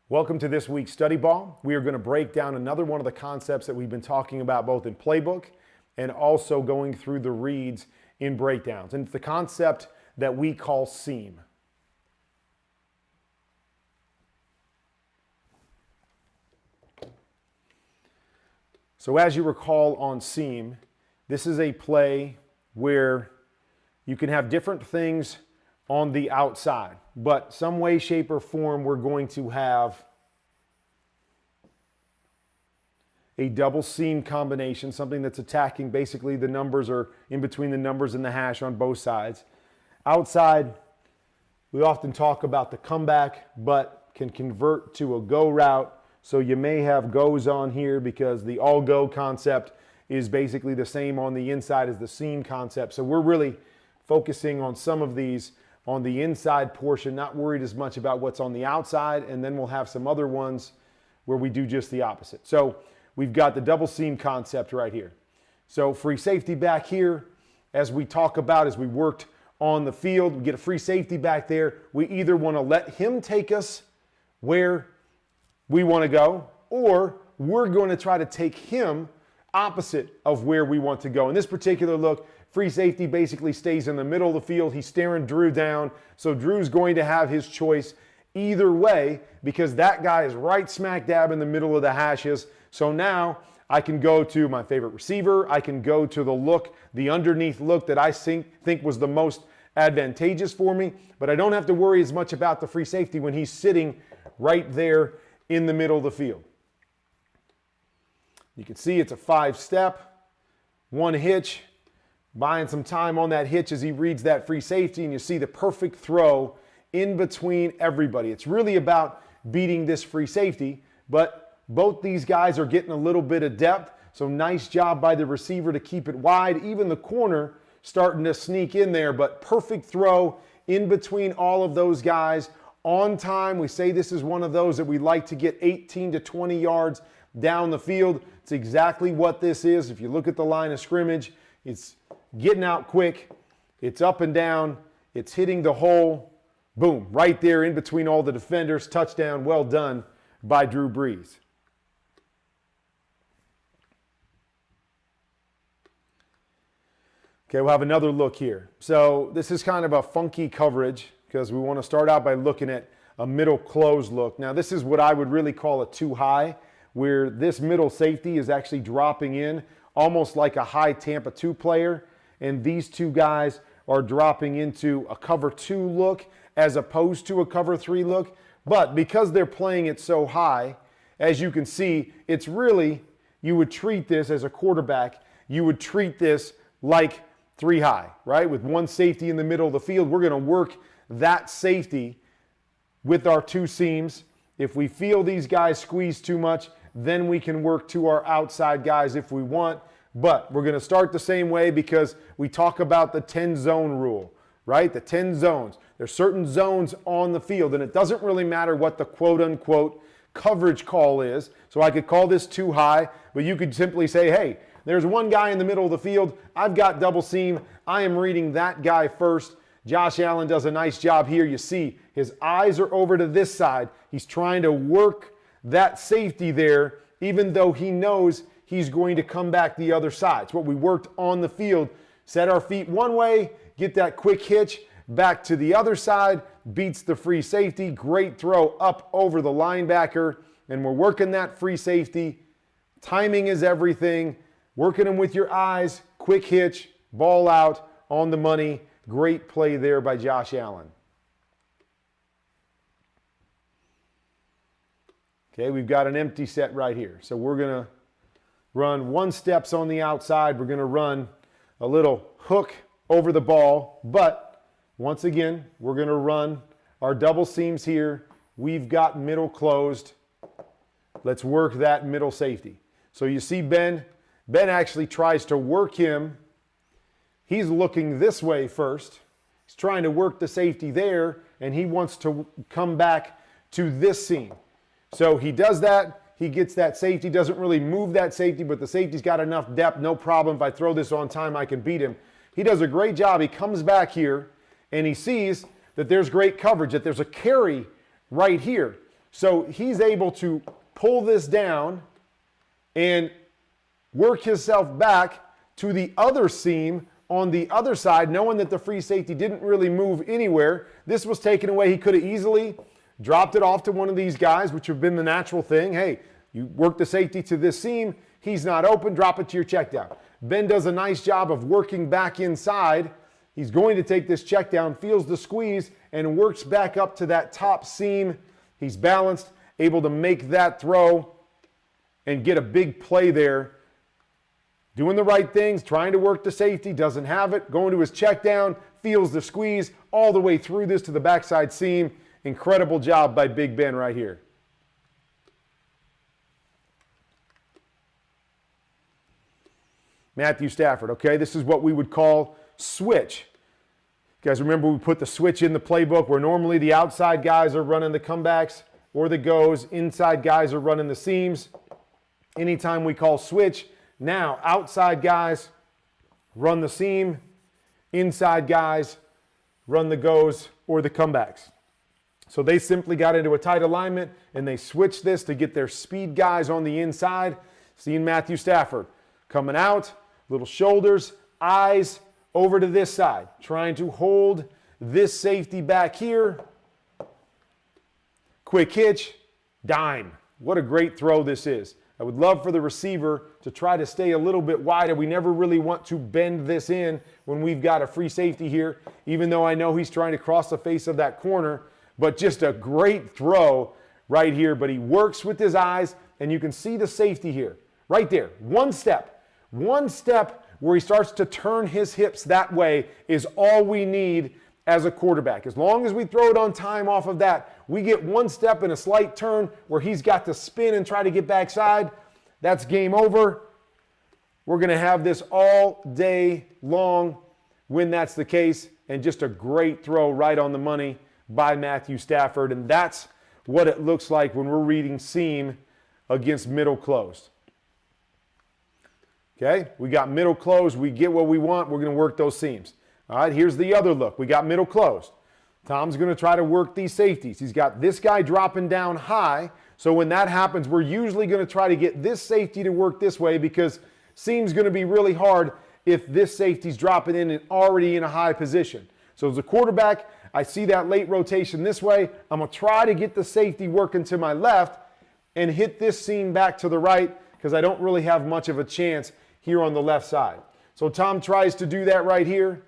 Welcome to this week's Study Ball. We are going to break down another one of the concepts that we've been talking about both in Playbook and also going through the reads in breakdowns. And it's the concept that we call seam. So as you recall on seam, this is a play where you can have different things on the outside, but some way, shape, or form we're going to have a double seam combination, something that's attacking basically the numbers or in between the numbers and the hash on both sides. Outside, we often talk about the comeback, but can convert to a go route. So you may have goes on here because the all go concept is basically the same on the inside as the seam concept. So we're really focusing on some of these on the inside portion, not worried as much about what's on the outside, and then we'll have some other ones where we do just the opposite. So we've got the double seam concept right here. So free safety back here, as we talk about, as we worked on the field, we get a free safety back there. We either want to let him take us where we want to go, or we're going to try to take him opposite of where we want to go. In this particular look, free safety basically stays in the middle of the field. He's staring Drew down. So Drew's going to have his choice either way because that guy is right smack dab in the middle of the hashes. So now I can go to my favorite receiver. I can go to the look, the underneath look that I think was the most advantageous for me. But I don't have to worry as much about the free safety when he's sitting right there in the middle of the field. You can see it's a 5-step, one hitch, buying some time on that hitch as he reads that free safety, and you see the perfect throw in between everybody. It's really about beating this free safety, but both these guys are getting a little bit of depth, so nice job by the receiver to keep it wide. Even the corner starting to sneak in there, but perfect throw in between all of those guys on time. We say this is one of those that we like to get 18 to 20 yards down the field. It's exactly what this is. If you look at the line of scrimmage, it's getting out quick, it's up and down, it's hitting the hole, boom, right there in between all the defenders, touchdown, well done by Drew Brees. Okay, we'll have another look here. So this is kind of a funky coverage because we want to start out by looking at a middle close look. Now this is what I would really call a too high, where this middle safety is actually dropping in almost like a high Tampa 2 player, and these two guys are dropping into a cover 2 look as opposed to a cover 3 look. But because they're playing it so high, as you can see, it's really, you would treat this as a quarterback, you would treat this like 3 high, right? With one safety in the middle of the field, we're going to work that safety with our 2 seams. If we feel these guys squeeze too much, then we can work to our outside guys if we want. But we're going to start the same way because we talk about the 10-zone rule, right? The 10 zones. There's certain zones on the field, and it doesn't really matter what the quote-unquote coverage call is. So I could call this too high, but you could simply say, hey, there's one guy in the middle of the field. I've got double seam. I am reading that guy first. Josh Allen does a nice job here. You see his eyes are over to this side. He's trying to work that safety there, even though he knows he's going to come back the other side. It's what we worked on the field. Set our feet one way, get that quick hitch, back to the other side, beats the free safety. Great throw up over the linebacker, and we're working that free safety. Timing is everything. Working them with your eyes, quick hitch, ball out, on the money. Great play there by Josh Allen. Okay, we've got an empty set right here. So we're going to run 1 steps on the outside. We're going to run a little hook over the ball. But once again, we're going to run our double seams here. We've got middle closed. Let's work that middle safety. So you see Ben. Ben actually tries to work him. He's looking this way first. He's trying to work the safety there, and he wants to come back to this seam. So he does that. He gets that safety, doesn't really move that safety, but the safety's got enough depth, no problem. If I throw this on time, I can beat him. He does a great job. He comes back here, and he sees that there's great coverage, that there's a carry right here. So he's able to pull this down and work himself back to the other seam on the other side, knowing that the free safety didn't really move anywhere. This was taken away. He could have easily dropped it off to one of these guys, which would have been the natural thing. Hey, you work the safety to this seam. He's not open. Drop it to your check down. Ben does a nice job of working back inside. He's going to take this check down, feels the squeeze, and works back up to that top seam. He's balanced, able to make that throw and get a big play there. Doing the right things, trying to work the safety, doesn't have it. Going to his check down, feels the squeeze all the way through this to the backside seam. Incredible job by Big Ben right here. Matthew Stafford, okay? This is what we would call switch. You guys remember we put the switch in the playbook where normally the outside guys are running the comebacks or the goes, inside guys are running the seams. Anytime we call switch, now outside guys run the seam, inside guys run the goes or the comebacks. So they simply got into a tight alignment and they switched this to get their speed guys on the inside. Seeing Matthew Stafford coming out, little shoulders, eyes over to this side, trying to hold this safety back here. Quick hitch, dime. What a great throw this is. I would love for the receiver to try to stay a little bit wider. We never really want to bend this in when we've got a free safety here, even though I know he's trying to cross the face of that corner. But just a great throw right here. But he works with his eyes, and you can see the safety here. Right there. One step where he starts to turn his hips that way is all we need as a quarterback. As long as we throw it on time off of that, we get one step and a slight turn where he's got to spin and try to get backside. That's game over. We're going to have this all day long when that's the case. And just a great throw right on the money by Matthew Stafford. And that's what it looks like when we're reading seam against middle closed. Okay, we got middle closed. We get what we want. We're going to work those seams. All right, here's the other look. We got middle closed. Tom's going to try to work these safeties. He's got this guy dropping down high. So when that happens, we're usually going to try to get this safety to work this way because seam's going to be really hard if this safety's dropping in and already in a high position. So as a quarterback, I see that late rotation this way. I'm going to try to get the safety working to my left and hit this seam back to the right because I don't really have much of a chance here on the left side. So Tom tries to do that right here.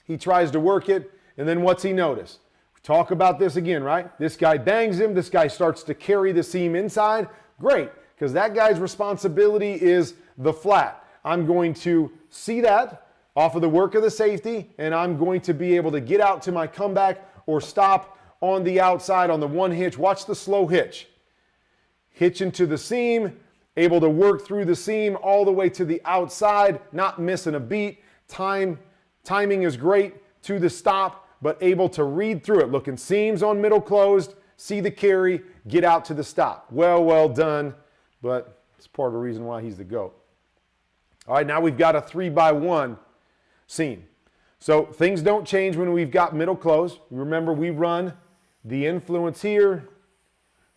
He tries to work it, and then what's he notice? We talk about this again, right? This guy bangs him. This guy starts to carry the seam inside. Great, because that guy's responsibility is the flat. I'm going to see that off of the work of the safety, and I'm going to be able to get out to my comeback or stop on the outside on the one hitch. Watch the slow hitch. Hitch into the seam, able to work through the seam all the way to the outside, not missing a beat. Timing is great to the stop, but able to read through it. Looking seams on middle closed, see the carry, get out to the stop. Well done, but it's part of the reason why he's the GOAT. All right, now we've got a 3x1 seam. So things don't change when we've got middle closed. Remember, we run the influence here,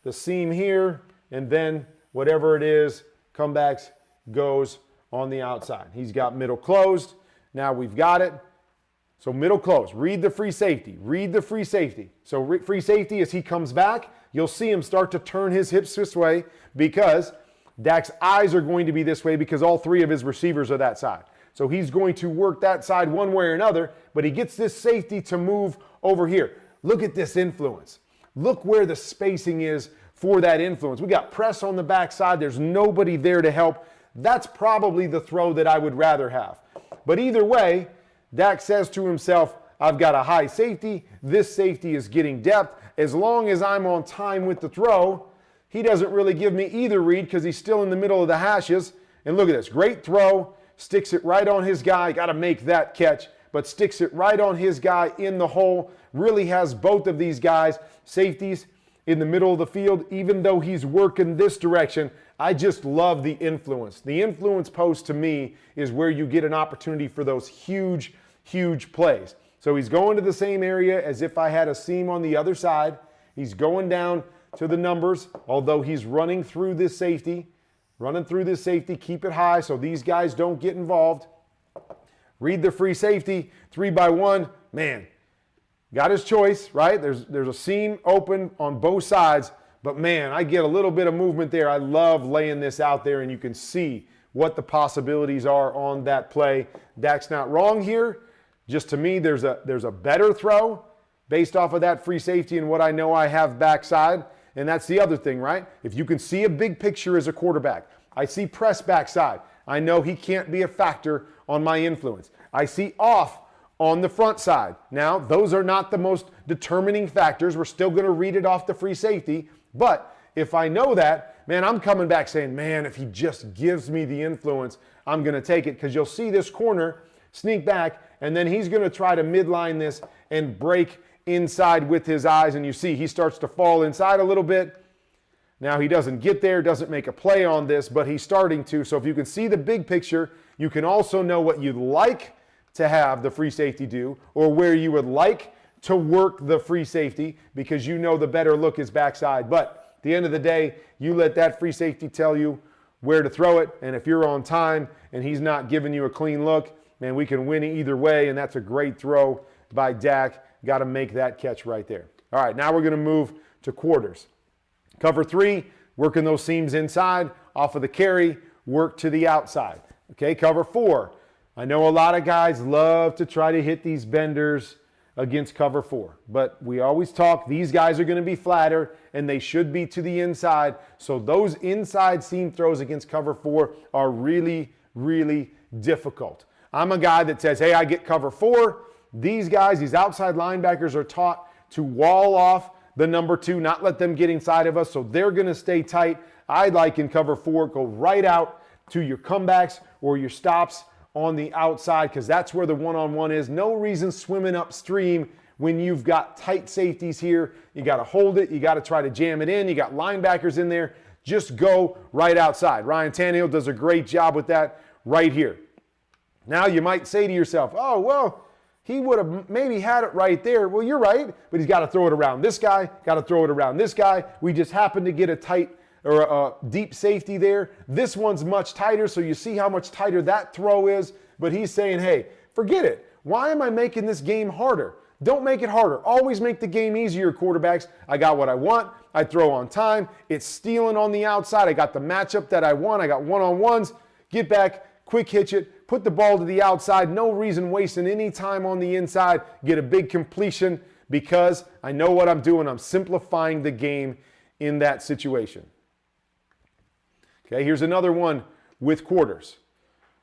the seam here, and then whatever it is, comebacks, goes on the outside. He's got middle closed. Now we've got it. So middle close. Read the free safety. Read the free safety. So free safety, as he comes back, you'll see him start to turn his hips this way because Dak's eyes are going to be this way because all three of his receivers are that side. So he's going to work that side one way or another, but he gets this safety to move over here. Look at this influence. Look where the spacing is for that influence. We got press on the backside. There's nobody there to help. That's probably the throw that I would rather have. But either way, Dak says to himself, I've got a high safety. This safety is getting depth. As long as I'm on time with the throw, he doesn't really give me either read because he's still in the middle of the hashes. And look at this. Great throw. Sticks it right on his guy. Got to make that catch. But sticks it right on his guy in the hole. Really has both of these guys, safeties, in the middle of the field. Even though he's working this direction, I just love the influence. The influence post to me is where you get an opportunity for those huge, huge plays. So he's going to the same area as if I had a seam on the other side. He's going down to the numbers, although he's running through this safety. Keep it high so these guys don't get involved. Read the free safety, 3x1. Man, got his choice, right? There's a seam open on both sides, but man, I get a little bit of movement there. I love laying this out there, and you can see what the possibilities are on that play. Dak's not wrong here. Just to me, there's a better throw based off of that free safety and what I know I have backside. And that's the other thing, right? If you can see a big picture as a quarterback, I see press backside. I know he can't be a factor on my influence. I see off on the front side. Now, those are not the most determining factors. We're still going to read it off the free safety. But if I know that, man, I'm coming back saying, man, if he just gives me the influence, I'm going to take it. Because you'll see this corner sneak back, and then he's going to try to midline this and break inside with his eyes, and you see he starts to fall inside a little bit. Now he doesn't get there, doesn't make a play on this, but he's starting to. So if you can see the big picture, you can also know what you'd like to have the free safety do, or where you would like to work the free safety, because you know the better look is backside. But at the end of the day, you let that free safety tell you where to throw it, and if you're on time and he's not giving you a clean look, man, we can win either way, and that's a great throw by Dak. Got to make that catch right there. All right, now we're going to move to quarters. Cover 3, working those seams inside, off of the carry, work to the outside. Okay, cover 4. I know a lot of guys love to try to hit these benders against cover 4, but we always talk, these guys are going to be flatter, and they should be to the inside. So those inside seam throws against cover 4 are really, really difficult. I'm a guy that says, hey, I get cover 4. These guys, these outside linebackers, are taught to wall off the number 2, not let them get inside of us, so they're going to stay tight. I'd like in cover 4, go right out to your comebacks or your stops on the outside, because that's where the one-on-one is. No reason swimming upstream when you've got tight safeties here. You got to hold it. You got to try to jam it in. You got linebackers in there. Just go right outside. Ryan Tannehill does a great job with that right here. Now you might say to yourself, oh, well, he would have maybe had it right there. Well, you're right, but he's got to throw it around this guy, got to throw it around this guy. We just happen to get a tight or a deep safety there. This one's much tighter, so you see how much tighter that throw is. But he's saying, hey, forget it. Why am I making this game harder? Don't make it harder. Always make the game easier, quarterbacks. I got what I want. I throw on time. It's stealing on the outside. I got the matchup that I want. I got one-on-ones. Get back, quick hitch it, put the ball to the outside. No reason wasting any time on the inside. Get a big completion because I know what I'm doing. I'm simplifying the game in that situation. Okay, here's another one with quarters.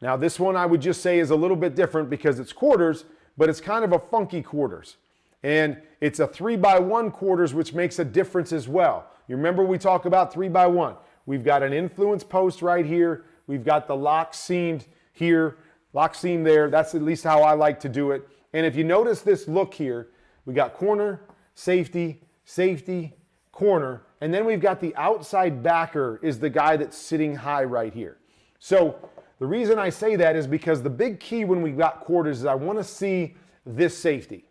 Now this one I would just say is a little bit different because it's quarters, but it's kind of a funky quarters. And it's a 3x1 quarters, which makes a difference as well. You remember we talk about 3x1. We've got an influence post right here. We've got the lock seamed here, lock seam there. That's at least how I like to do it. And if you notice this look here, we got corner, safety, safety, corner, and then we've got the outside backer is the guy that's sitting high right here. So the reason I say that is because the big key when we got quarters is I want to see this safety.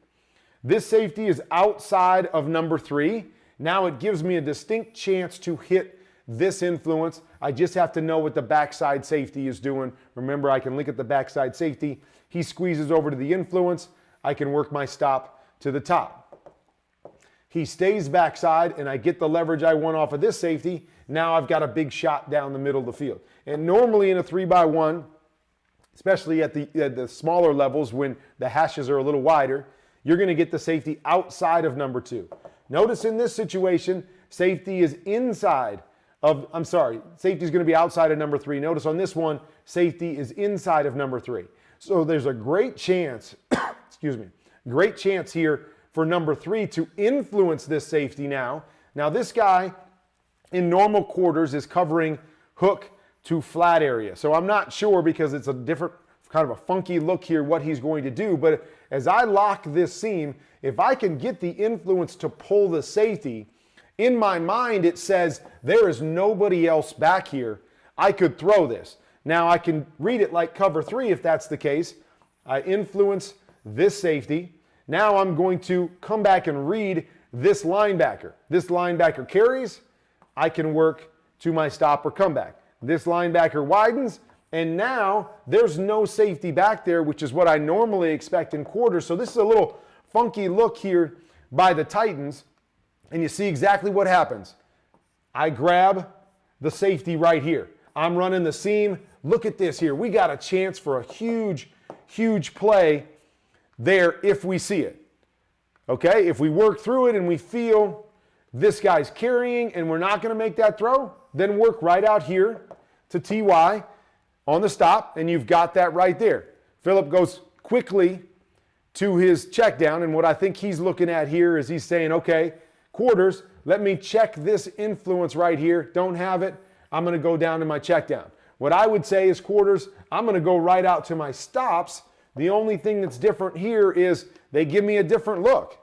This safety is outside of number 3. Now it gives me a distinct chance to hit this influence. I just have to know what the backside safety is doing. Remember, I can look at the backside safety. He squeezes over to the influence. I can work my stop to the top. He stays backside, and I get the leverage I want off of this safety. Now I've got a big shot down the middle of the field. And normally in a 3x1, especially at the smaller levels when the hashes are a little wider, you're going to get the safety outside of number 2. Notice in this situation, safety is inside of, safety is going to be outside of number 3. Notice on this one, safety is inside of number 3. So there's a great chance, great chance here for number 3 to influence this safety now. Now this guy in normal quarters is covering hook to flat area. So I'm not sure because it's a different kind of a funky look here what he's going to do. But as I lock this seam, if I can get the influence to pull the safety, in my mind it says there is nobody else back here. I could throw this. Now I can read it like cover 3 if that's the case. I influence this safety. Now I'm going to come back and read this linebacker. This linebacker carries, I can work to my stop or comeback. This linebacker widens, and now there's no safety back there, which is what I normally expect in quarters. So this is a little funky look here by the Titans, and you see exactly what happens. I grab the safety right here. I'm running the seam. Look at this here. We got a chance for a huge, huge play there if we see it. Okay, if we work through it and we feel this guy's carrying and we're not going to make that throw, then work right out here to TY on the stop, and you've got that right there. Phillip goes quickly to his check down, and what I think he's looking at here is he's saying, okay, quarters, let me check this influence right here. Don't have it. I'm going to go down to my check down. What I would say is quarters, I'm going to go right out to my stops. The only thing that's different here is they give me a different look.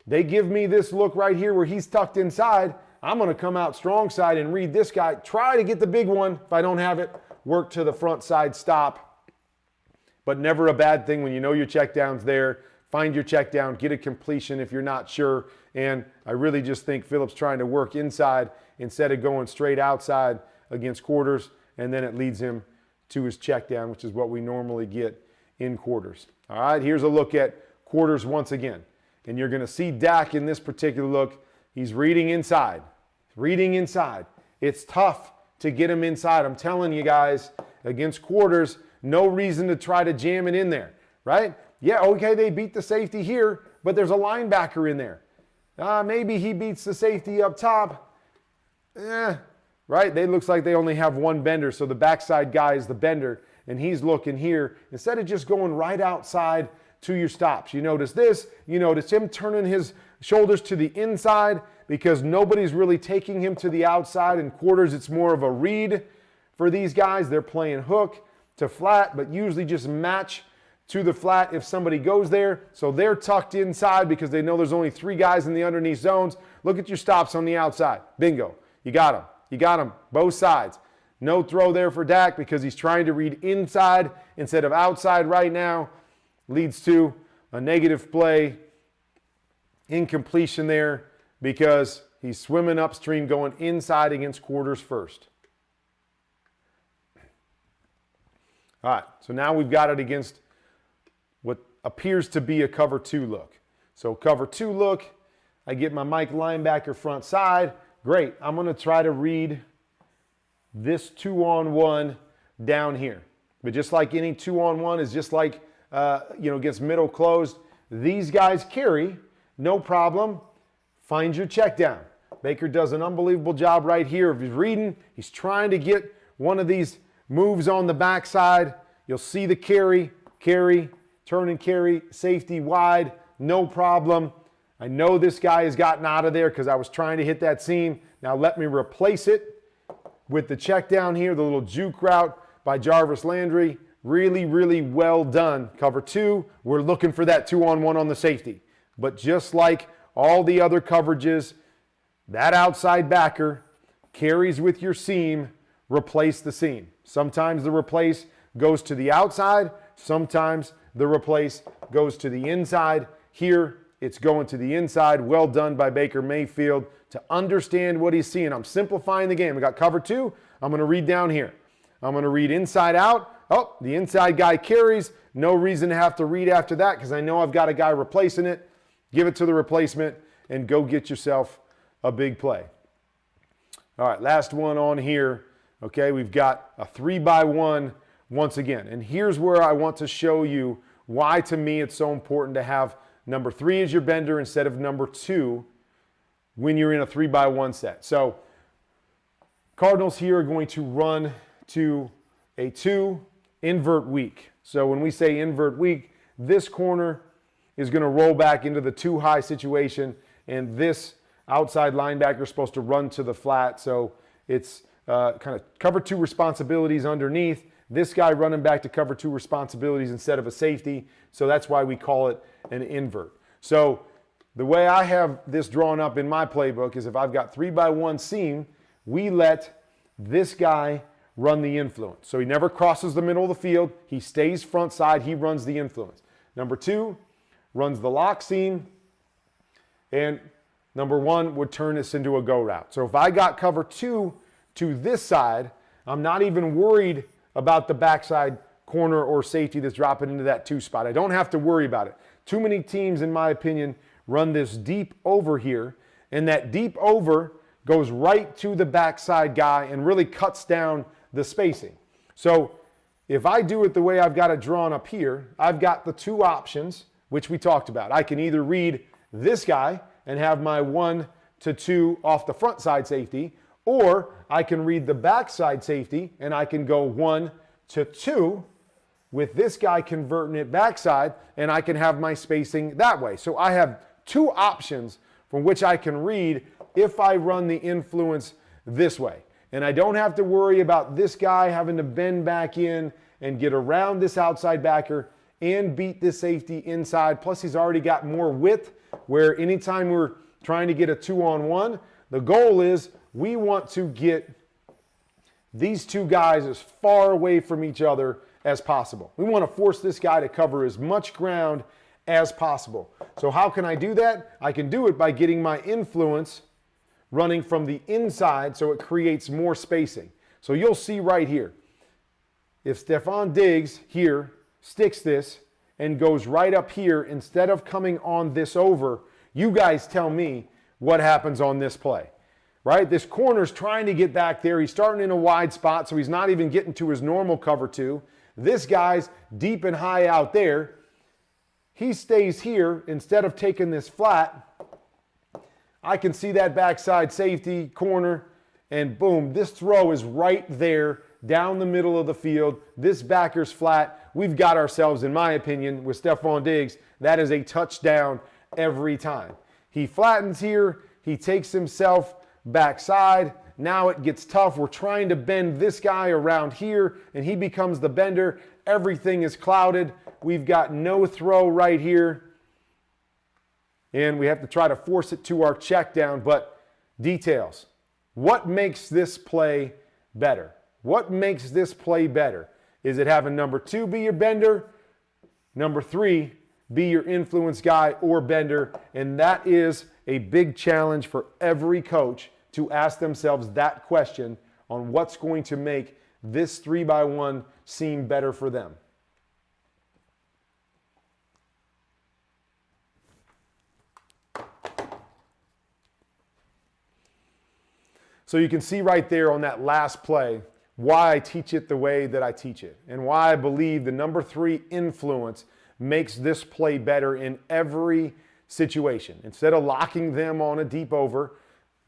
They give me this look right here where he's tucked inside. I'm going to come out strong side and read this guy. Try to get the big one. If I don't have it, work to the front side stop. But never a bad thing when you know your check down's there. Find your check down, get a completion if you're not sure. And I really just think Phillip's trying to work inside instead of going straight outside against quarters. And then it leads him to his check down, which is what we normally get in quarters. All right, here's a look at quarters once again. And you're going to see Dak in this particular look. He's reading inside. Reading inside. It's tough to get him inside. I'm telling you guys, against quarters, no reason to try to jam it in there, right? Yeah, okay, they beat the safety here, but there's a linebacker in there. Maybe he beats the safety up top. Right? They looks like they only have one bender, so the backside guy is the bender, and he's looking here. Instead of just going right outside to your stops. You notice this. You notice him turning his shoulders to the inside because nobody's really taking him to the outside. In quarters, it's more of a read for these guys. They're playing hook to flat, but usually just match to the flat if somebody goes there. So they're tucked inside because they know there's only three guys in the underneath zones. Look at your stops on the outside. Bingo. You got them. You got them. Both sides. No throw there for Dak because he's trying to read inside instead of outside right now. Leads to a negative play, incompletion there because he's swimming upstream going inside against quarters first. All right, so now we've got it against what appears to be a cover two look. So cover two look, I get my Mike linebacker front side. Great, I'm going to try to read this 2-on-1 down here. But just like any 2-on-1 is just like, gets middle closed. These guys carry, no problem. Find your check down. Baker does an unbelievable job right here of his reading. He's trying to get one of these moves on the backside. You'll see the carry, turn and carry, safety wide, no problem. I know this guy has gotten out of there because I was trying to hit that seam. Now let me replace it with the check down here, the little juke route by Jarvis Landry. Really, really well done. Cover two, we're looking for that 2-on-1 on the safety. But just like all the other coverages, that outside backer carries with your seam, replace the seam. Sometimes the replace goes to the outside. Sometimes the replace goes to the inside. Here, it's going to the inside. Well done by Baker Mayfield to understand what he's seeing. I'm simplifying the game. I got cover two. I'm going to read down here. I'm going to read inside out. Oh, the inside guy carries. No reason to have to read after that because I know I've got a guy replacing it. Give it to the replacement and go get yourself a big play. All right, last one on here. Okay, we've got a 3-by-1 once again. And here's where I want to show you why, to me, it's so important to have number 3 as your bender instead of number 2 when you're in a 3-by-1 set. So Cardinals here are going to run to a 2 invert weak. So when we say invert weak, this corner is going to roll back into the 2 high situation, and this outside linebacker is supposed to run to the flat. So it's kind of cover 2 responsibilities underneath. This guy running back to cover 2 responsibilities instead of a safety. So that's why we call it an invert. So the way I have this drawn up in my playbook is if I've got 3-by-1 seam, we let this guy run the influence. So he never crosses the middle of the field. He stays front side. He runs the influence. Number 2 runs the lock seam. And number one would turn this into a go route. So if I got cover 2 to this side, I'm not even worried about the backside corner or safety that's dropping into that 2 spot. I don't have to worry about it. Too many teams, in my opinion, run this deep over here, and that deep over goes right to the backside guy and really cuts down the spacing. So if I do it the way I've got it drawn up here, I've got the 2 options, which we talked about. I can either read this guy and have my 1 to 2 off the front side safety, or I can read the backside safety and I can go 1 to 2 with this guy converting it backside, and I can have my spacing that way. So I have 2 options from which I can read if I run the influence this way. And I don't have to worry about this guy having to bend back in and get around this outside backer and beat this safety inside. Plus he's already got more width, where anytime we're trying to get a 2-on-1, the goal is we want to get these 2 guys as far away from each other as possible. We want to force this guy to cover as much ground as possible. So how can I do that? I can do it by getting my influence running from the inside so it creates more spacing. So you'll see right here, if Stefon Diggs here sticks this and goes right up here instead of coming on this over, you guys tell me what happens on this play. Right? This corner's trying to get back there. He's starting in a wide spot, so he's not even getting to his normal cover 2. This guy's deep and high out there. He stays here instead of taking this flat. I can see that backside safety corner, and boom, this throw is right there down the middle of the field. This backer's flat. We've got ourselves, in my opinion, with Stefon Diggs, that is a touchdown every time. He flattens here. He takes himself backside. Now it gets tough. We're trying to bend this guy around here, and he becomes the bender. Everything is clouded. We've got no throw right here, and we have to try to force it to our check down. But details. What makes this play better? What makes this play better? Is it having number 2 be your bender? Number 3 be your influence guy or bender? And that is a big challenge for every coach to ask themselves that question on what's going to make this 3-by-1 seem better for them. So you can see right there on that last play why I teach it the way that I teach it, and why I believe the number 3 influence makes this play better in every situation. Instead of locking them on a deep over,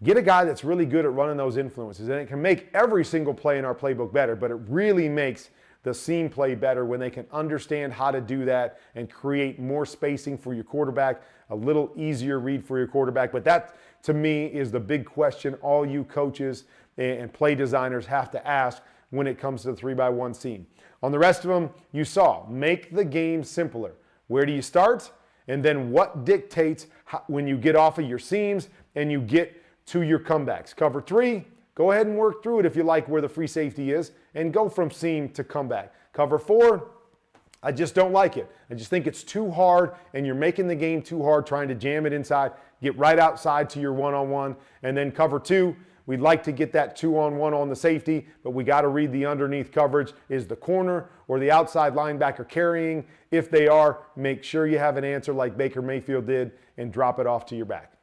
get a guy that's really good at running those influences, and it can make every single play in our playbook better, but it really makes the seam play better when they can understand how to do that and create more spacing for your quarterback, a little easier read for your quarterback. But that, to me, is the big question all you coaches and play designers have to ask when it comes to the 3-by-1 seam. On the rest of them, you saw, make the game simpler. Where do you start? And then what dictates when you get off of your seams and you get to your comebacks. Cover 3, go ahead and work through it if you like where the free safety is, and go from seam to comeback. Cover 4, I just don't like it. I just think it's too hard, and you're making the game too hard trying to jam it inside. Get right outside to your 1-on-1. And then cover 2, we'd like to get that 2-on-1 on the safety, but we got to read the underneath coverage. Is the corner or the outside linebacker carrying? If they are, make sure you have an answer like Baker Mayfield did and drop it off to your back.